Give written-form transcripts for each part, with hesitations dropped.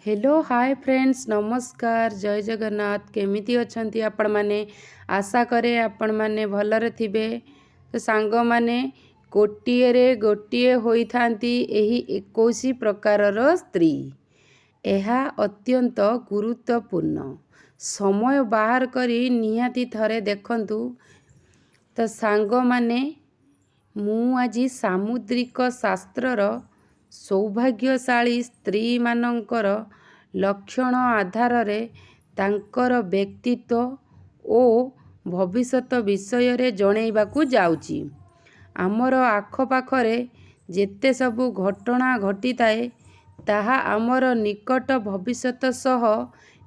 Hello hi friends नमस्कार जय जगन्नाथ केमिति अछंती आपण माने आशा करे आपण माने भलरे थिबे। तो सांग माने गोटिए रे गोटिए होई थांती एही 21 प्रकारर स्त्री। एहा अत्यंत गुरुत्वपूर्ण समय बाहर करी निहाती थरे देखंतु। तो सांग माने मु आजी सामुद्रिक शास्त्रर सौभाग्यशाली स्त्री मानंकर लक्षण आधार रे तांकर व्यक्तित्व ओ भविष्यत विषय रे जणैबाकू जाउची। आमर आखपाखरे जेते सबु घटना घटिताए ताहा आमर निकट भविष्यत सह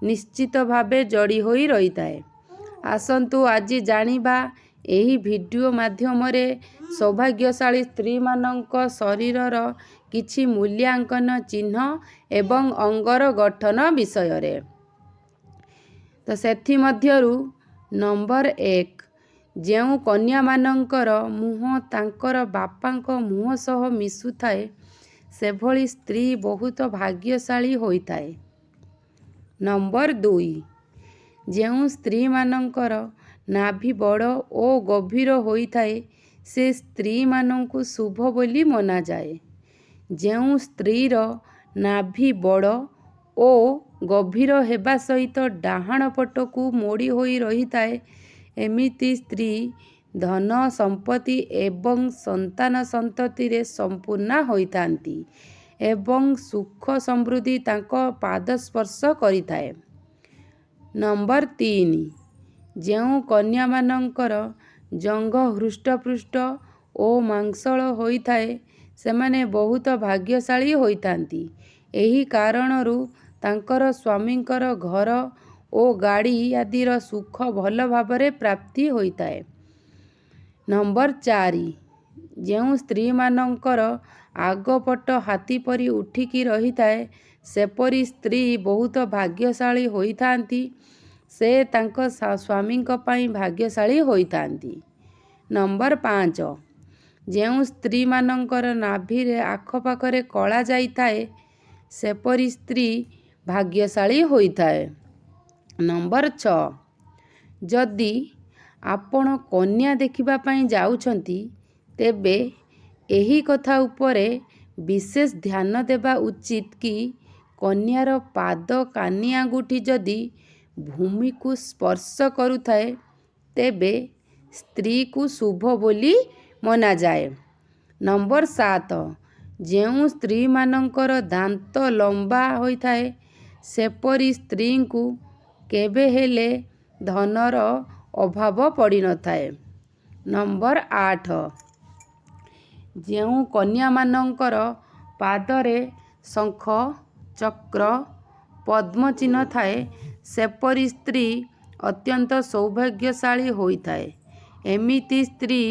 निश्चित भावे जड़ी होई रहिताए। आसंतु आजी जानिबा एही वीडियो माध्यम रे सौभाग्यशाली स्त्री मानक शरीरर किछि मूल्यांकन चिन्ह एवं अंगर गठन विषय रे। तो सेथि मध्यरु नंबर 1 जेउ कन्या मानंकर मुह तांकर बापांक मुह सह मिसुथाए सेभली स्त्री बहुत भाग्यशाली होइताए। नंबर 2 जेउ स्त्री मानंकर नाभि बड़ ओ गभीर होइताए से स्त्री मानंकु शुभ बोली मना जाए। जेउ स्त्रीर नाभि बड़ ओ गभीर हेबा सहित डाहाण पटकू मोड़ी होई रहिताए एमिति स्त्री धन संपत्ति एवं संतान संतति रे संपूर्ण होइतांती एवं सुख समृद्धि तांको पाद स्पर्श करिताए। नंबर 3 जेउ कन्या मानंकर जंग हृष्टपृष्ट ओ मांसल होइताए सेमाने बहुत भाग्यशाली होइतांती। एही कारणरू तांकर स्वामींकर घर ओ गाड़ी आदिर सुख भल भावरे प्राप्ति होइताए। नंबर 4 जेउ स्त्री मानंकर आगपट हाथी परी उठिकी रहिताए सेपरी स्त्री बहुत भाग्यशाली होइतांती से तांक स्वामींक पाई भाग्यशाली होइतांती। नंबर 5 जेउ स्त्री मानंकर नाभि रे आखपाखरे कला जाइताए सेपरी स्त्री भाग्यशाली होइताए। नंबर 6 जदि आपण कन्या देखिबा पाई जाउछंती तेबे एही कथा उपरे विशेष ध्यान देबा उचित कि कन्यार पाद कानी आंगुठी जदि भूमि को स्पर्श करुथाए तेबे स्त्री को शुभ बोली मना जाए। नंबर 7 जेउ स्त्री मानंकर दांत लंबा होइथाए सेपरी स्त्री को केबे हेले धनर अभाव पड़ी न थाए। नंबर 8 जेउ कन्या मानंकर पादरे शंख चक्र पद्म चिन्ह थाए सेपरी स्त्री अत्यंत सौभाग्यशाली होइथाए। एमिति स्त्री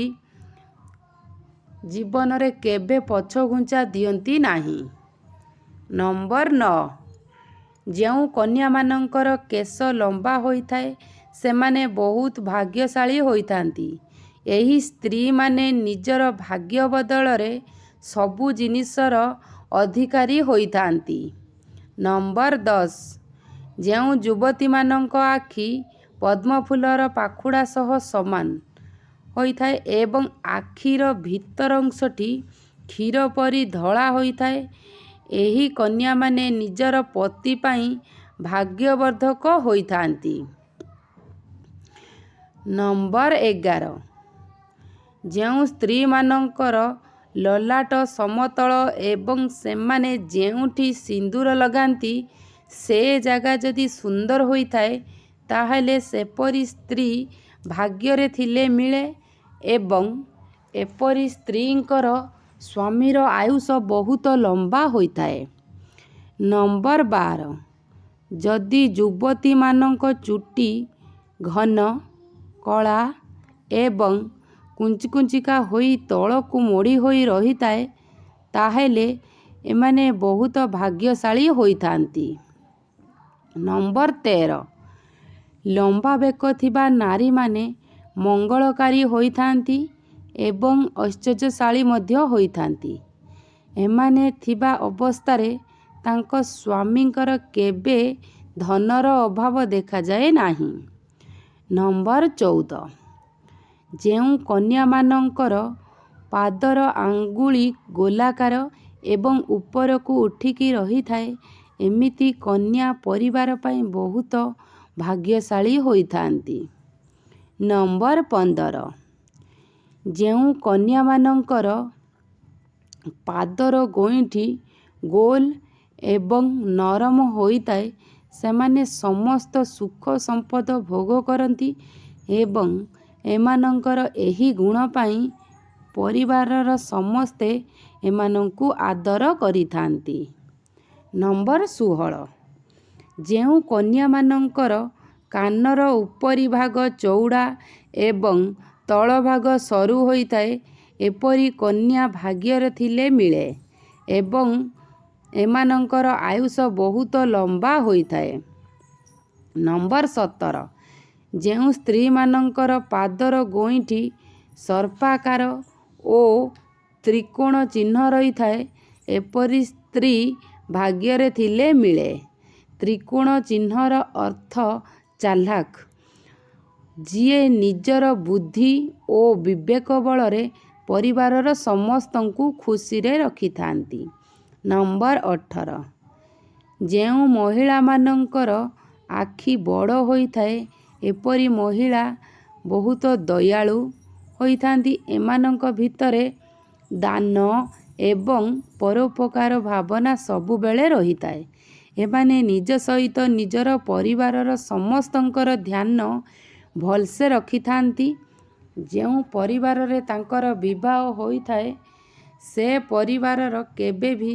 जीवन रे केबे पछ घुंचा दियंती नाही। नंबर 9 जेउ कन्या मानंकर केश लंबा होइथाए सेमाने बहुत भाग्यशाली होइतांती। एही स्त्री माने निजर भाग्य बदल रे सबु जिनिसर अधिकारी होइतांती। नंबर 10 जेउ युवती मानंक आखि पद्म फूलर पाखुड़ा सह समान होइथाए एवं आखिर भीतर अंशटी क्षीर परी धला होइथाए एही कन्या माने निजर पति पाई भाग्यवर्धक होइथांती। नंबर 11 जेउ स्त्री मानंकर ललाट समतल एवं सेमाने जेउठी सिंदूर लगांती से जगह जदि सुंदर होइथाए ताहले सेपरी स्त्री भाग्य थिले मिले एवं एपरी स्त्रींकर स्वामीर आयुष बहुत लंबा होइथाए। नंबर 12 जदि युवती मानंक चुटी घन कला एवं कुंचिकुंचिका होई तळकू मोड़ी होई रहिताए ताहेले एमाने बहुत भाग्यशाली होइथांती। नंबर 13 लंबा बेक थिबा नारी माने मंगलकारी होइथांती एवं ऐश्वर्यशाली मध्य होइथांती। एमाने थिबा अवस्थारे ତାଙ୍କ ସ୍ୱାମୀଙ୍କର କେବେ ଧନର ଅଭାବ ଦେଖାଯାଏ ନାହିଁ। ନମ୍ବର 14, ଯେଉଁ କନ୍ୟାମାନଙ୍କର ପାଦର ଆଙ୍ଗୁଳି ଗୋଲାକାର ଏବଂ ଉପରକୁ ଉଠିକି ରହିଥାଏ, ଏମିତି କନ୍ୟା ପରିବାର ପାଇଁ ବହୁତ ଭାଗ୍ୟଶାଳୀ ହୋଇଥାନ୍ତି। ନମ୍ବର 15, ଯେଉଁ କନ୍ୟାମାନଙ୍କର ପାଦର ଗଇଁଠି ଗୋଲ ଏବଂ ନରମ ହୋଇଥାଏ, ସେମାନେ ସମସ୍ତ ସୁଖ ସମ୍ପଦ ଭୋଗ କରନ୍ତି ଏବଂ ଏମାନଙ୍କର ଏହି ଗୁଣ ପାଇଁ ପରିବାରର ସମସ୍ତେ ଏମାନଙ୍କୁ ଆଦର କରିଥାନ୍ତି। ନମ୍ବର 16, ଯେଉଁ କନ୍ୟାମାନଙ୍କର କାନର ଉପରି ଭାଗ ଚଉଡ଼ା ଏବଂ ତଳ ଭାଗ ସରୁ ହୋଇଥାଏ, ଏପରି କନ୍ୟା ଭାଗ୍ୟରେ ଥିଲେ ମିଳେ ଏବଂ ଏମାନଙ୍କର ଆୟୁଷ ବହୁତ ଲମ୍ବା ହୋଇଥାଏ। ନମ୍ବର 17, ଯେଉଁ ସ୍ତ୍ରୀମାନଙ୍କର ପାଦର ଗଇଁଠି ସର୍ପାକାର ଓ ତ୍ରିକୋଣ ଚିହ୍ନ ରହିଥାଏ, ଏପରି ସ୍ତ୍ରୀ ଭାଗ୍ୟରେ ଥିଲେ ମିଳେ। ତ୍ରିକୋଣ ଚିହ୍ନର ଅର୍ଥ ଚାଲାକ, ଯିଏ ନିଜର ବୁଦ୍ଧି ଓ ବିବେକ ବଳରେ ପରିବାରର ସମସ୍ତଙ୍କୁ ଖୁସିରେ ରଖିଥାନ୍ତି। ନମ୍ବର 18, ଯେଉଁ ମହିଳାମାନଙ୍କର ଆଖି ବଡ଼ ହୋଇଥାଏ, ଏପରି ମହିଳା ବହୁତ ଦୟାଳୁ ହୋଇଥାନ୍ତି। ଏମାନଙ୍କ ଭିତରେ ଦାନ ଏବଂ ପରୋପକାର ଭାବନା ସବୁବେଳେ ରହିଥାଏ। ଏମାନେ ନିଜ ସହିତ ନିଜର ପରିବାରର ସମସ୍ତଙ୍କର ଧ୍ୟାନ ଭଲସେ ରଖିଥାନ୍ତି। ଯେଉଁ ପରିବାରରେ ତାଙ୍କର ବିବାହ ହୋଇଥାଏ, ସେ ପରିବାରର କେବେ ବି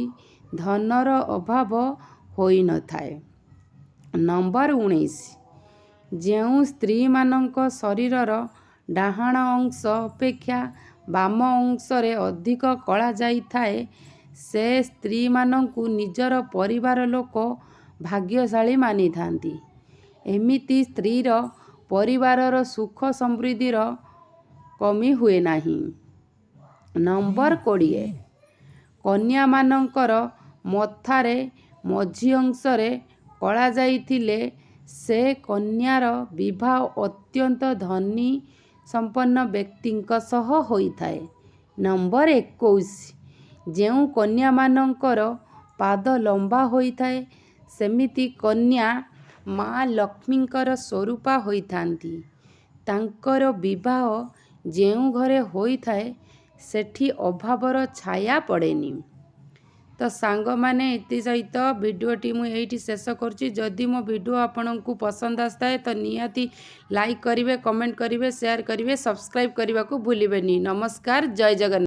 ଧନର ଅଭାବ ହୋଇନଥାଏ। ନମ୍ବର 19, ଯେଉଁ ସ୍ତ୍ରୀମାନଙ୍କ ଶରୀରର ଡାହାଣ ଅଂଶ ଅପେକ୍ଷା ବାମ ଅଂଶରେ ଅଧିକ କଳା ଯାଇଥାଏ, ସେ ସ୍ତ୍ରୀମାନଙ୍କୁ ନିଜର ପରିବାର ଲୋକ ଭାଗ୍ୟଶାଳୀ ମାନିଥାନ୍ତି। ଏମିତି ସ୍ତ୍ରୀର ପରିବାରର ସୁଖ ସମୃଦ୍ଧିର କମି ହୁଏ ନାହିଁ। ନମ୍ବର 20, କନ୍ୟାମାନଙ୍କର ମଥାରେ ମଝି ଅଂଶରେ କଳା ଯାଇଥିଲେ, ସେ କନ୍ୟାର ବିବାହ ଅତ୍ୟନ୍ତ ଧନୀ ସମ୍ପନ୍ନ ବ୍ୟକ୍ତିଙ୍କ ସହ ହୋଇଥାଏ। ନମ୍ବର 21, ଯେଉଁ କନ୍ୟାମାନଙ୍କର ପାଦ ଲମ୍ବା ହୋଇଥାଏ, ସେମିତି କନ୍ୟା ମା ଲକ୍ଷ୍ମୀଙ୍କର ସ୍ୱରୂପା ହୋଇଥାନ୍ତି। ତାଙ୍କର ବିବାହ ଯେଉଁ ଘରେ ହୋଇଥାଏ, ସେଠି ଅଭାବର ଛାୟା ପଡ଼େନି। ତ ସାଙ୍ଗମାନେ, ଏଥି ସହିତ ଭିଡ଼ିଓଟି ମୁଁ ଏଇଠି ଶେଷ କରୁଛି। ଯଦି ମୋ ଭିଡ଼ିଓ ଆପଣଙ୍କୁ ପସନ୍ଦ ଆସିଥାଏ ତ ନିହାତି ଲାଇକ୍ କରିବେ, କମେଣ୍ଟ କରିବେ, ସେୟାର କରିବେ, ସବସ୍କ୍ରାଇବ୍ କରିବାକୁ ଭୁଲିବେନି। ନମସ୍କାର, ଜୟ ଜଗନ୍ନାଥ।